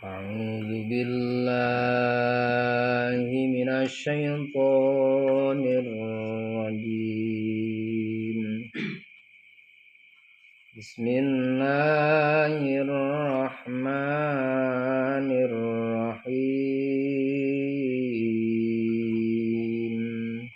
A'udzu billahi minasy syaithanir rajim. Bismillahirrahmanirrahim.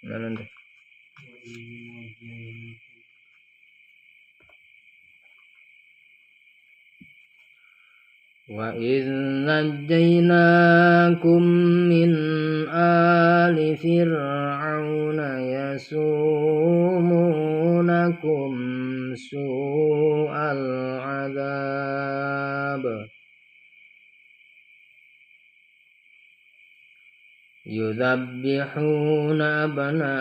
Nanti. Wa idz najjaynakum min ali fir'auna yasumunakum su'al adzab yudzabbihuna abna'akum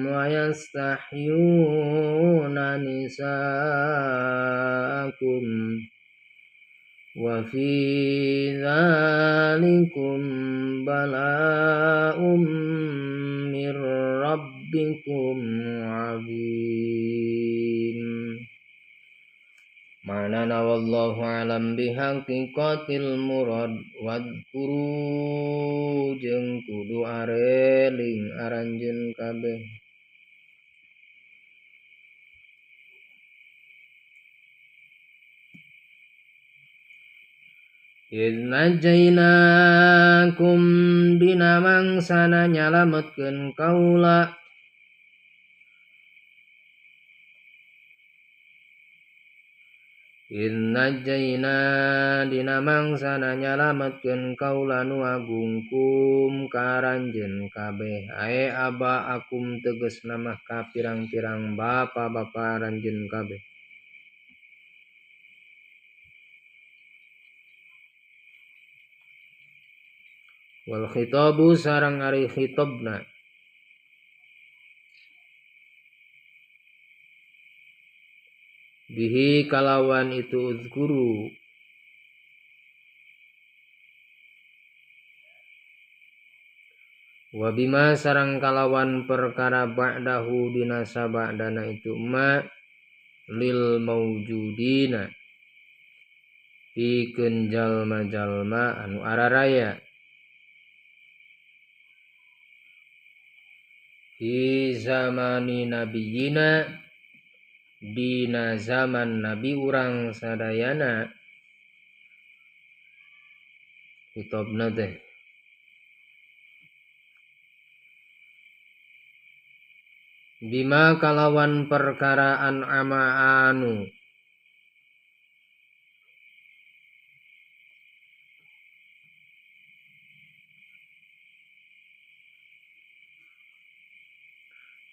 wa yastahyuna nisa'akum wa fi dzalikum bala'um mir rabbikum 'adzim. Manana wallahu alam bihaqiqatil murad wadkuru jeung kudu areling aranjeun kabeh. Idnajainakum dina mangsana nyalametkeun kaula Idnajaina dina mangsana nyalametkeun kaula nu agungkum karanjeun kabeh ae aba akum tegasna mah ka pirang-pirang bapa-bapa aranjeun kabeh. Wal khitabu sareng ari khitabna bihi kalawan itu uzkuru wa bima sareng kalawan perkara ba'dahu dina saba'dana itu ma lil maujudina pikeun jalma-jalma anu araraya fi zamani nabiyina dina zaman nabi urang sadayana. Hitobna teh bima kalawan perkaraan ama anu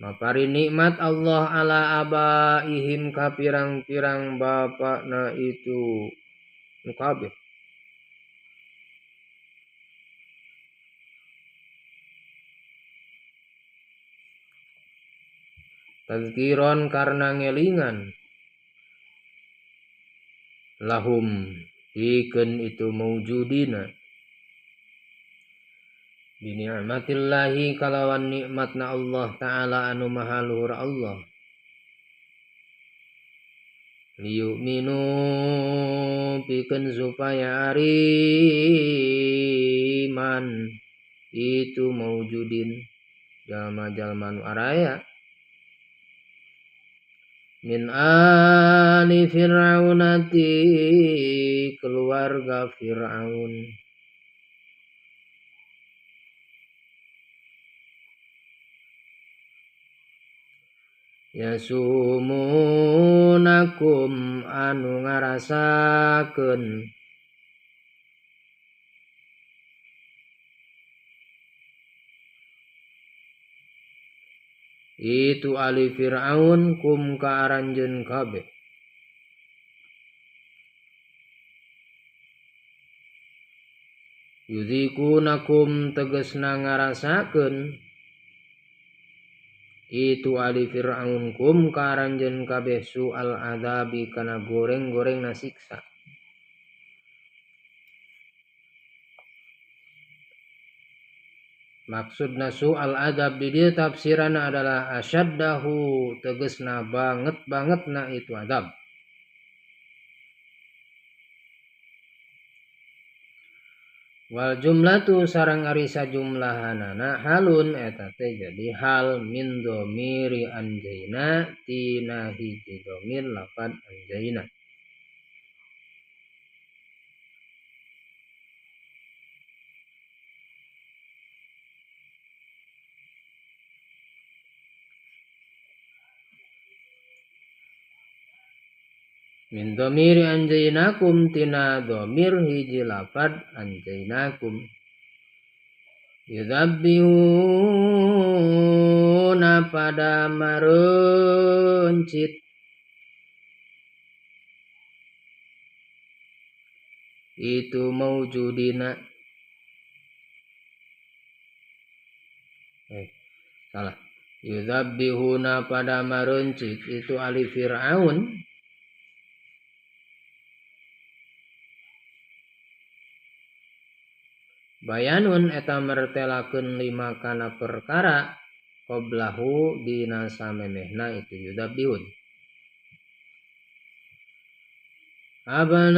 mapari nikmat Allah ala abaihim ka pirang-pirang bapana itu nu kabeh. Tazkiron karena ngelingan lahum pikeun itu maujudina bini'matillahi kalawan nikmatna Allah ta'ala anu maha luhur Allah liyu'minu pikeun supaya ari iman itu maujudin jalma-jalma nu araya min ali fir'aunati keluarga Fir'aun yasumunakum anu ngarasakeun itu ali Fir'aun kum ka aranjeun kabeh yuzikunakum tegasna ngarasakeun itu ali Fir'aun kum ka aranjeun kabeh su'al adabi kana goreng-goreng na siksa. Maksudna su'al adab di dia tafsiranna adalah asyaddahu tegasna banget-bangetna itu adab. Wal jumlatu sareng ari sajumlahanana halun eta teh jadi hal min dhamiri anjaina tina hiji dhamir lafad anjaina. Min dhamiri anjainakum tina dhamir hiji lafad anjainakum. Yudabbihuna pada maruncit itu maujudina salah. Yudabbihuna pada maruncit itu alif Fir'aun. Bayanun eta mertelakeun lima kana perkara qoblahu dina samemehna itu yudabbihun. Abnaakum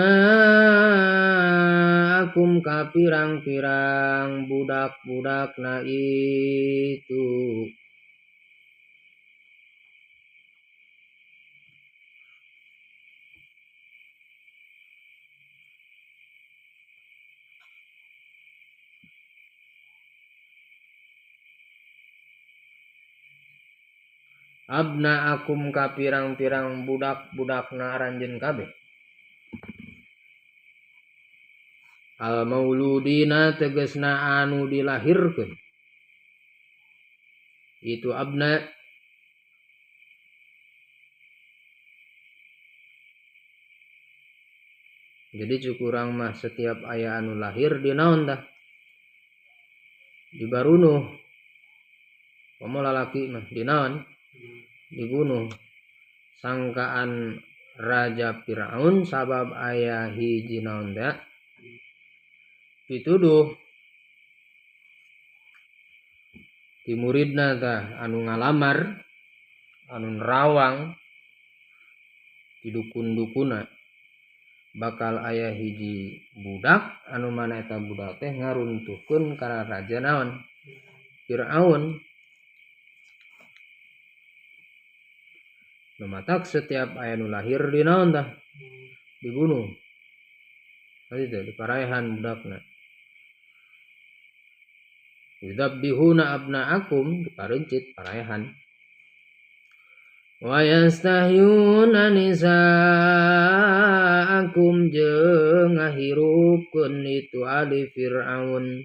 ka pirang-pirang budak-budakna itu. Abnaakum ka pirang-pirang budak-budakna aranjeun kabeh. Al mauludina tegesna anu dilahirkeun. Itu abna. Jadi cukurang mah setiap aya anu lahir di naon dah? Dibarunuh. Komo lalaki mah di naon? Dibunuh. Sangkaan Raja Firaun sabab aya hiji naon da? Pituduh ti muridna tah anu ngalamar anu nerawang di dukun-dukuna bakal aya hiji budak anu mana eta budak teh ngaruntuhkeun ka raja naon Firaun. Numatak setiap aya nu lahir di naon tah dibunuh. Tadi teh diparaehan budakna. Yudabbihuna abnaakum diparuncit paraehan. Wa yastahyuna nisaakum jeung ngahirupkeun itu ali Fir'aun.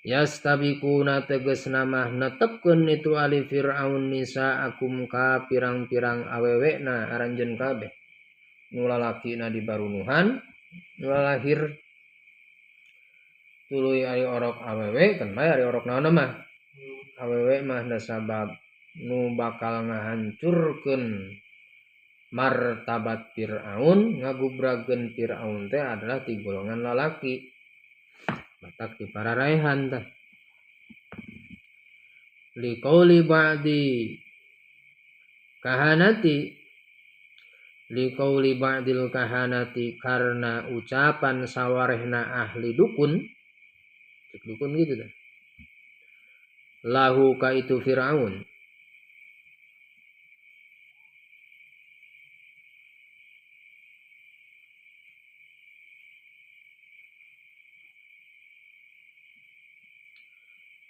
Yastabiquna tegesna mah netepkeun itu ali Fir'aun nisaakum ka pirang-pirang awewena aranjeun kabeh. Nu lalakina dibarunuhan, nu lahir tuluy ari orok awewe kan bae ari orok naon mah awewe mah da sabab nu bakal ngahancurkeun martabat Fir'aun ngagubrageun Fir'aun teh adalah ti golongan lalaki. Batak di pararaehan tah. Liqauli ba'di kahanati liqauli ba'dil kahanati karena ucapan sawarehna ahli dukun. Dukun gitu dah. Lahu ka itu Fir'aun.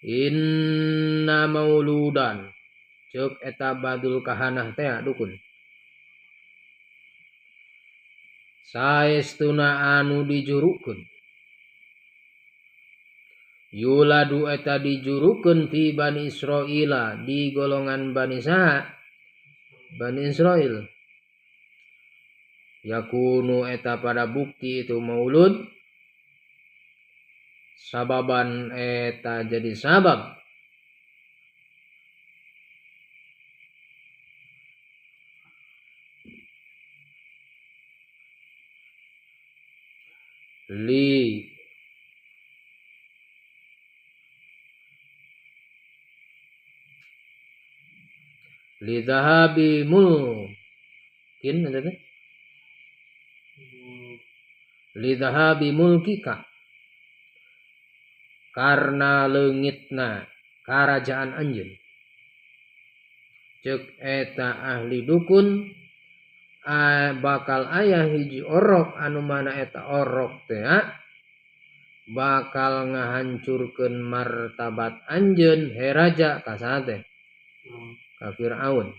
Inna mauludan ceuk eta badul kahanah teh dukun. Saestuna anu dijurukeun. Yuladu eta dijurukeun fi Bani Israila di golongan Bani saha? Bani Israil. Yakunu eta pada bukti itu maulud sababan eta jadi sabab li dhahabi mulkin eta teh lidhahabi mulkika karena leungitna karajaan anjeun. Ceuk eta ahli dukun bakal aya hiji orok anu mana eta orok teh bakal ngahancurkeun martabat anjeun he raja ka saha teh ka Firaun.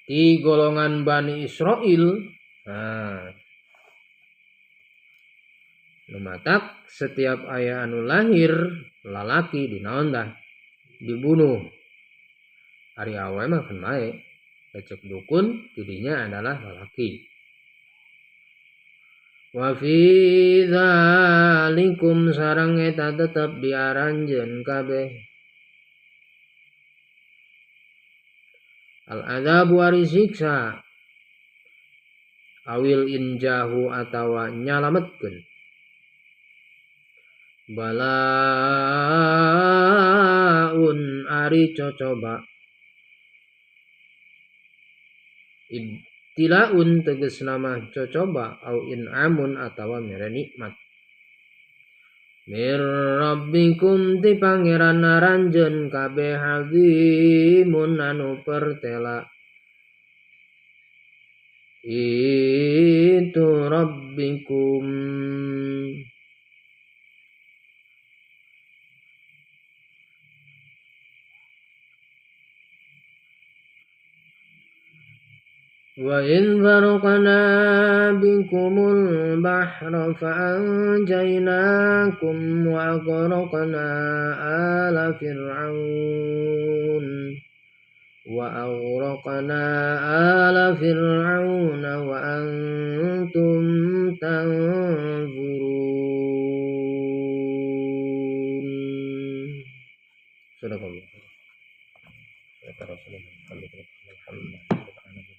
Di golongan Bani Israil lumatak setiap aya anu lahir lalaki dinaon tah dibunuh. Ari awe mah kan mae lecek dukun tidinya adalah lalaki. Wa fi dzalikum sareng eta tetep diaranjeun kabeh al adzabu ari siksa awil injahu atawa nyalametkeun balaun ari cocoba ibtilaun tegasna mah cocoba au inamun atawa mere nikmat mir rabbikum ti pangeran naranjeun kabeh hazimun anu pertela itu rabbikum wa in faraqna bikumul bahra fa anjaynakum wa aghraqna ala fir'aun wa antum tanzurun. Sadaqallah. Alhamdulillah.